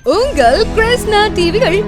உங்கள் கிருஷ்ணா டிவிகள்.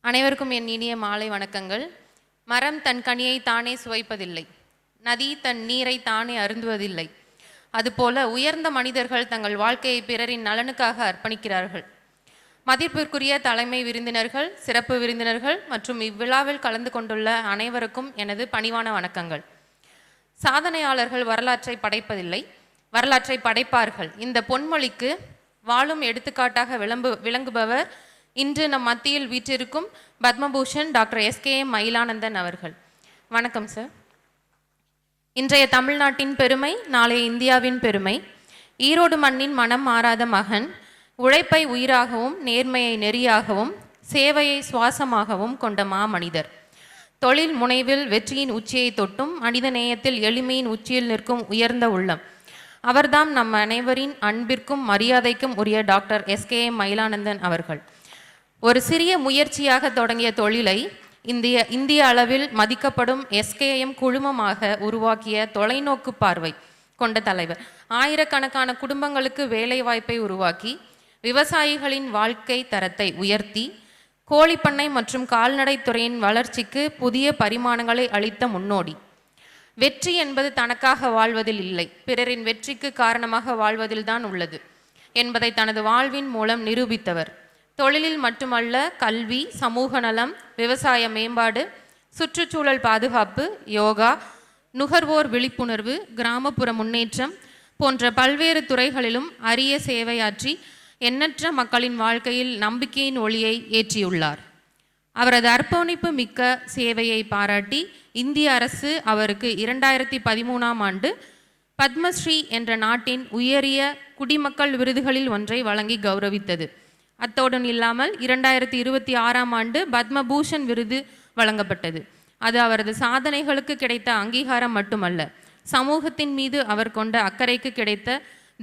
அனைவருக்கும் என் இனிய மாலை வணக்கங்கள். மரம் தன் கனியை தானே சுவைப்பதில்லை, நதி தன் நீரை தானே அருந்துவதில்லை. அதுபோல உயர்ந்த மனிதர்கள் தங்கள் வாழ்க்கையை பிறரின் நலனுக்காக அர்ப்பணிக்கிறார்கள். மதிப்பிற்குரிய தலைமை விருந்தினர்கள், சிறப்பு விருந்தினர்கள் மற்றும் இவ்விழாவில் கலந்து கொண்டுள்ள அனைவருக்கும் எனது பணிவான வணக்கங்கள். சாதனையாளர்கள் வரலாற்றை படைப்பதில்லை, வரலாற்றை படைப்பார்கள். இந்த பொன்மொழிக்கு வாழும் எடுத்துக்காட்டாக விளங்குபவர் இன்று நம் மத்தியில் வீற்றிருக்கும் பத்மபூஷன் டாக்டர் எஸ்கேஎம் மயிலானந்தன் அவர்கள். வணக்கம் சார். இன்றைய தமிழ்நாட்டின் பெருமை, நாளைய இந்தியாவின் பெருமை. ஈரோடு மண்ணின் மனம் மாறாத மகன், உழைப்பை உயிராகவும் நேர்மையை நெறியாகவும் சேவையை சுவாசமாகவும் கொண்ட மாமனிதர். தொழில் முனைவில் வெற்றியின் உச்சியை தொட்டும் மனித நேயத்தில் எளிமையின் உச்சியில் நிற்கும் உயர்ந்த உள்ளம். அவர்தாம் நம் அனைவரின் அன்பிற்கும் மரியாதைக்கும் உரிய டாக்டர் எஸ்கேஎம் மயிலானந்தன் அவர்கள். ஒரு சிறிய முயற்சியாக தொடங்கிய தொழிலை இந்திய அளவில் மதிக்கப்படும் எஸ்கேஎம் குழுமமாக உருவாக்கிய தொலைநோக்கு பார்வை கொண்ட தலைவர். ஆயிரக்கணக்கான குடும்பங்களுக்கு வேலை வாய்ப்பை உருவாக்கி விவசாயிகளின் வாழ்க்கை தரத்தை உயர்த்தி கோழிப்பண்ணை மற்றும் கால்நடை துறையின் வளர்ச்சிக்கு புதிய பரிமாணங்களை அளித்த முன்னோடி. வெற்றி என்பது தனக்காக வாழ்வதில் இல்லை, பிறரின் வெற்றிக்கு காரணமாக வாழ்வதில்தான் உள்ளது என்பதை தனது வாழ்வின் மூலம் நிரூபித்தவர். தொழிலில் மட்டுமல்ல, கல்வி, சமூக நலம், விவசாய மேம்பாடு, சுற்றுச்சூழல் பாதுகாப்பு, யோகா, நுகர்வோர் விழிப்புணர்வு, கிராமப்புற முன்னேற்றம் போன்ற பல்வேறு துறைகளிலும் அரிய சேவையாற்றி எண்ணற்ற மக்களின் வாழ்க்கையில் நம்பிக்கையின் ஒளியை ஏற்றியுள்ளார். அவரது அர்ப்பணிப்பு மிக்க சேவையை பாராட்டி இந்திய அரசு அவருக்கு 2013ஆம் ஆண்டு பத்மஸ்ரீ என்ற நாட்டின் உயரிய குடிமக்கள் விருதுகளில் ஒன்றை வழங்கி கௌரவித்தது. அத்தோடு இல்லாமல் 2026ஆம் ஆண்டு பத்மபூஷன் விருது வழங்கப்பட்டது. அது அவரது சாதனைகளுக்கு கிடைத்த அங்கீகாரம் மட்டுமல்ல, சமூகத்தின் மீது அவர் கொண்ட அக்கறைக்கு கிடைத்த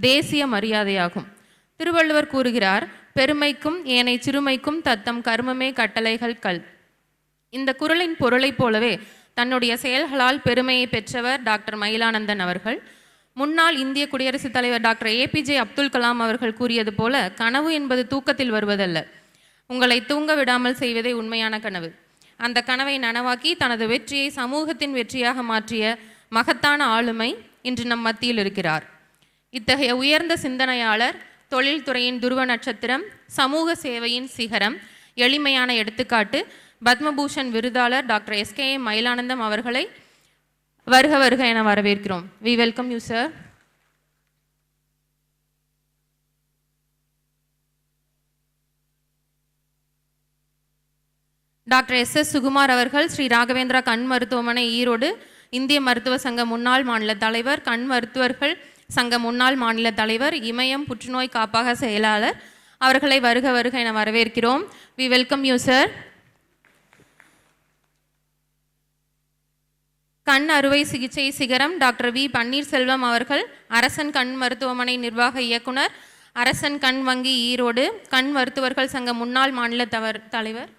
தேசிய மரியாதையாகும். திருவள்ளுவர் கூறுகிறார், பெருமைக்கும் ஏனை சிறுமைக்கும் தத்தம் கர்மமே கட்டளைகள் கல். இந்த குறளின் பொருளைப் போலவே தன்னுடைய செயல்களால் பெருமையை பெற்றவர் டாக்டர் மயிலானந்தன் அவர்கள். முன்னாள் இந்திய குடியரசுத் தலைவர் டாக்டர் APJ அப்துல் கலாம் அவர்கள் கூறியது போல, கனவு என்பது தூக்கத்தில் வருவதல்ல, உங்களை தூங்க விடாமல் செய்வதே உண்மையான கனவு. அந்த கனவை நனவாக்கி தனது வெற்றியை சமூகத்தின் வெற்றியாக மாற்றிய மகத்தான ஆளுமை இன்று நம் மத்தியில் இருக்கிறார். இத்தகைய உயர்ந்த சிந்தனையாளர், தொழில்துறையின் துருவ நட்சத்திரம், சமூக சேவையின் சிகரம், எளிமையான எடுத்துக்காட்டு, பத்மபூஷன் விருதாளர் டாக்டர் எஸ்கேஎம் மயிலானந்தம் அவர்களை வருக வருக என வரவேற்கிறோம். We welcome you sir. Doctor SS Sukumar அவர்கள் ஸ்ரீ ராகவேந்திரா கண் மருத்துவமனை ஈரோடு, இந்திய மருத்துவ சங்க முன்னாள் மாநில தலைவர், கண் மருத்துவர்கள் சங்க முன்னாள் மாநில தலைவர், இமயம் புற்றுநோய் காப்பக செயலாளர் அவர்களை வருக வருக என வரவேற்கிறோம். We welcome you sir. கண் அறுவை சிகிச்சை சிகரம் டாக்டர் V பன்னீர்செல்வம் அவர்கள், அரசன் கண் மருத்துவமனை நிர்வாக இயக்குனர், அரசன் கண் வங்கி ஈரோடு, கண் மருத்துவர்கள் சங்க முன்னாள் மாநில தலைவர்.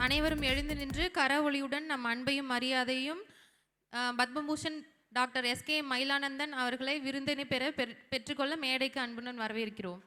அனைவரும் எழுந்து நின்று கரவொலியுடன் நம் அன்பையும் மரியாதையும் பத்மபூஷன் டாக்டர் எஸ்கே மயிலானந்தன் அவர்களை விருந்தினை பெற்றுக்கொள்ள மேடைக்கு அன்புடன் வரவேற்கிறோம்.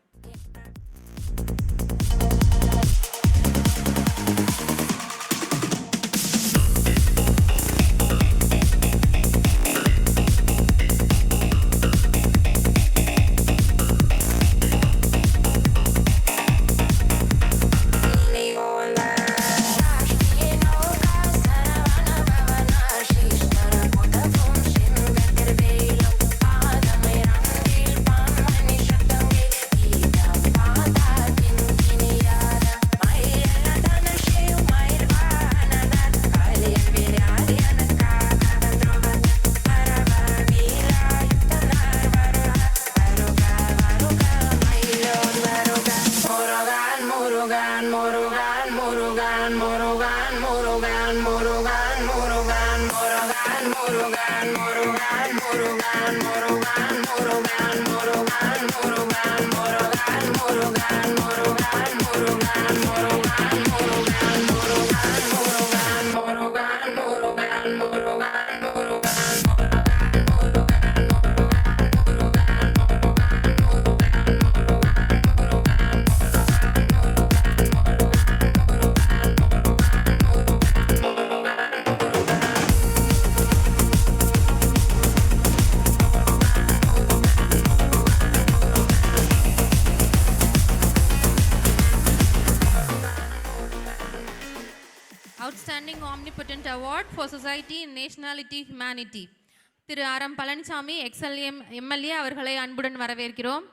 Outstanding Omnipotent Award for Society and Nationality Humanity திரு ஆர்.எம். பழனிசாமி எம்எல்ஏ அவர்களை அன்புடன் வரவேற்கிறோம்.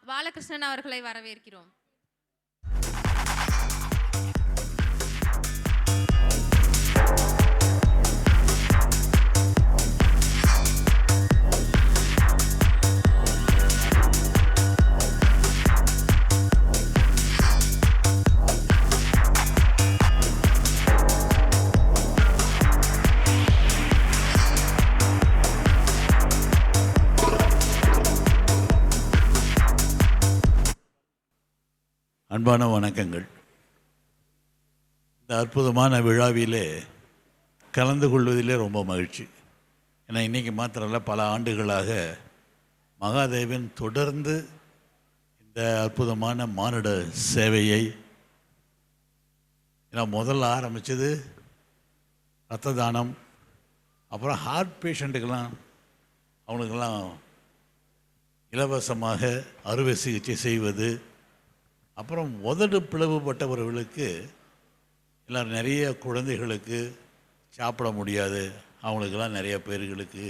பாலகிருஷ்ணன் அவர்களை வரவேற்கிறோம். அன்பான வணக்கங்கள். இந்த அற்புதமான விழாவிலே கலந்து கொள்வதிலே ரொம்ப மகிழ்ச்சி. ஏன்னா இன்றைக்கி மாத்திரமல்ல, பல ஆண்டுகளாக மகாதேவன் தொடர்ந்து இந்த அற்புதமான மானுட சேவையை, ஏன்னா முதல்ல ஆரம்பித்தது இரத்த தானம், அப்புறம் ஹார்ட் பேஷண்ட்டுக்கெல்லாம் அவனுக்கெல்லாம் இலவசமாக அறுவை சிகிச்சை செய்வது, அப்புறம் உதடு பிளவுபட்டவர்களுக்கு எல்லாம் நிறைய குழந்தைகளுக்கு சாப்பிட முடியாது, அவங்களுக்கெல்லாம் நிறைய பேர்களுக்கு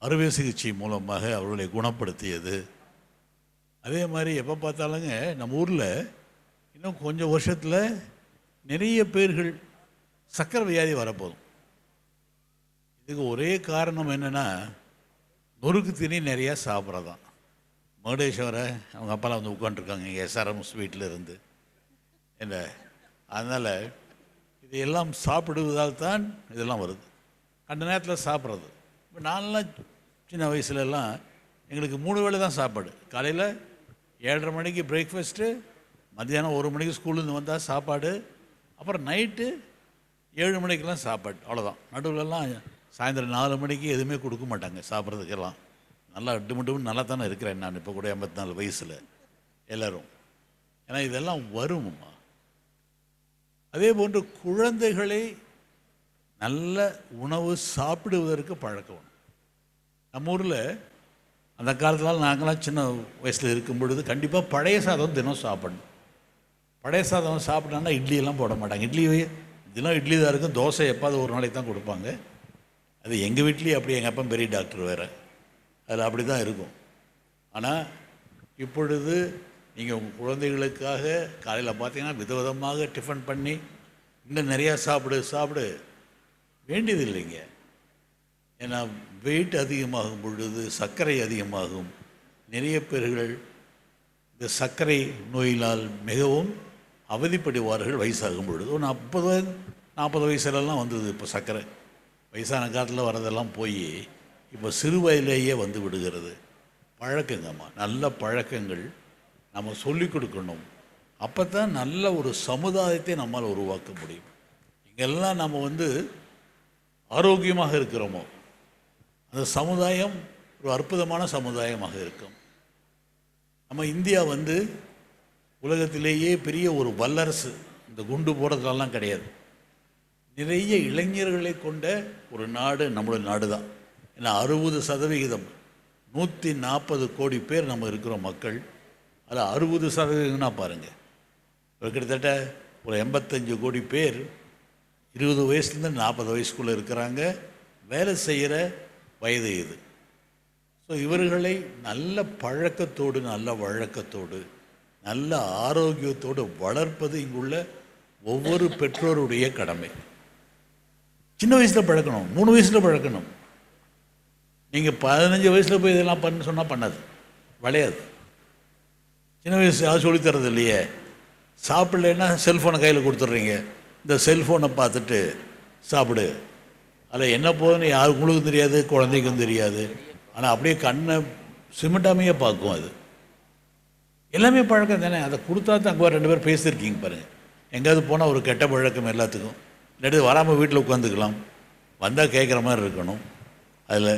அறுவை சிகிச்சை மூலமாக அவர்களை குணப்படுத்தியது. அதே மாதிரி எப்போ பார்த்தாலுங்க நம்ம ஊரில் இன்னும் கொஞ்சம் வருஷத்தில் நிறைய பேர்கள் சக்கரை வியாதி வரப்போதும். இதுக்கு ஒரே காரணம் என்னென்னா, நொறுக்கு தீனி நிறையா சாப்பிட்றதான். முருடேஸ்வரை அவங்க அப்பாலாம் வந்து உட்காந்துருக்காங்க இங்கே SRM ஸ்வீட்டில் இருந்து என்ன. அதனால் இதையெல்லாம் சாப்பிடுவதால் தான் இதெல்லாம் வருது. கண்ட நேரத்தில் சாப்பிட்றது. இப்போ நான்லாம் சின்ன வயசுலலாம் எங்களுக்கு 3 வேளை தான் சாப்பாடு. காலையில் 7:30 மணிக்கு பிரேக்ஃபாஸ்ட்டு, மத்தியானம் 1 மணிக்கு ஸ்கூல்லேருந்து வந்தால் சாப்பாடு, அப்புறம் நைட்டு 7 மணிக்கெல்லாம் சாப்பாடு. அவ்வளோதான். நடுவில்லாம் சாயந்தரம் 4 மணிக்கு எதுவுமே கொடுக்க மாட்டாங்க சாப்பிட்றதுக்கெல்லாம். நல்லா மட்டும் நல்லா தானே இருக்கிறேன் நான் இப்போ கூட 84 வயசில் எல்லோரும். ஏன்னா இதெல்லாம் வரும்மா. அதே போன்று குழந்தைகளை நல்ல உணவு சாப்பிடுவதற்கு பழக்கணும். நம்ம ஊரில் அந்த காலத்தில் நாங்களாம் சின்ன வயசில் இருக்கும் பொழுது கண்டிப்பாக பழைய சாதம் தினம் சாப்பிடணும். பழைய சாதம் சாப்பிட்டோன்னா இட்லியெல்லாம் போட மாட்டாங்க. தினம் இட்லி தான் இருக்கும். தோசை எப்பாவது ஒரு நாளைக்கு தான் கொடுப்பாங்க. அது எங்கள் வீட்லேயும் அப்படி. எங்கள் அப்பா பெரிய டாக்டர் வேறு, அதில் அப்படி தான் இருக்கும். ஆனால் இப்பொழுது நீங்கள் உங்கள் குழந்தைகளுக்காக காலையில் பார்த்தீங்கன்னா விதவிதமாக டிஃபன் பண்ணி இன்னும் நிறையா சாப்பிடு வேண்டியது இல்லைங்க. ஏன்னா வெயிட் அதிகமாகும் பொழுது சர்க்கரை அதிகமாகும். நிறைய பேர்கள் இந்த சர்க்கரை நோயினால் மிகவும் அவதிப்படுவார்கள் வயசாகும் பொழுது. ஒரு 40 வயசுலலாம் வந்தது. இப்போ சர்க்கரை வயசான காலத்தில் வரதெல்லாம் போய் இப்போ சிறு வயதிலேயே வந்து விடுகிறது. பழக்கங்கம்மா, நல்ல பழக்கங்கள் நம்ம சொல்லிக் கொடுக்கணும். அப்போ தான் நல்ல ஒரு சமுதாயத்தை நம்மால் உருவாக்க முடியும். இங்கெல்லாம் நம்ம வந்து ஆரோக்கியமாக இருக்கிறோமோ அந்த சமுதாயம் ஒரு அற்புதமான சமுதாயமாக இருக்கும். நம்ம இந்தியா வந்து உலகத்திலேயே பெரிய ஒரு வல்லரசு. இந்த குண்டு போடுறதுலாம் கிடையாது. நிறைய இளைஞர்களை கொண்ட ஒரு நாடு நம்மளுடைய நாடு தான். ஏன்னா 60%, 140 கோடி பேர் நம்ம இருக்கிற மக்கள். அதில் 60%னா பாருங்கள், கிட்டத்தட்ட ஒரு 85 கோடி பேர் 20 வயசுலேருந்து 40 வயசுக்குள்ளே இருக்கிறாங்க. வேலை செய்கிற வயது இது. ஸோ இவர்களை நல்ல பழக்கத்தோடு, நல்ல வழக்கத்தோடு, நல்ல ஆரோக்கியத்தோடு வளர்ப்பது இங்குள்ள ஒவ்வொரு பெற்றோருடைய கடமை. சின்ன வயசில் பழக்கணும், 3 வயசில் பழக்கணும். நீங்கள் 15 வயசில் போய் இதெல்லாம் பண்ண சொன்னால் பண்ணாது, விளையாது. சின்ன வயசு யாரும் சொல்லித்தரது இல்லையே. சாப்பிட்லன்னா செல்ஃபோனை கையில் கொடுத்துட்றீங்க. இந்த செல்ஃபோனை பார்த்துட்டு சாப்பிடு. அதில் என்ன போகுதுன்னு யாருக்கும் தெரியாது, குழந்தைக்கும் தெரியாது. ஆனால் அப்படியே கண்ணை சிமிட்டாமையே பார்க்கும். அது எல்லாமே பழக்கம் தானே. அதை கொடுத்தா தான் அங்கே 2 பேர் பேசியிருக்கீங்க பாருங்கள். எங்கேயாவது போனால் ஒரு கெட்ட பழக்கம் எல்லாத்துக்கும். இல்லாட்டி வராமல் வீட்டில் உட்காந்துக்கலாம். வந்தால் கேட்குற மாதிரி இருக்கணும். அதில்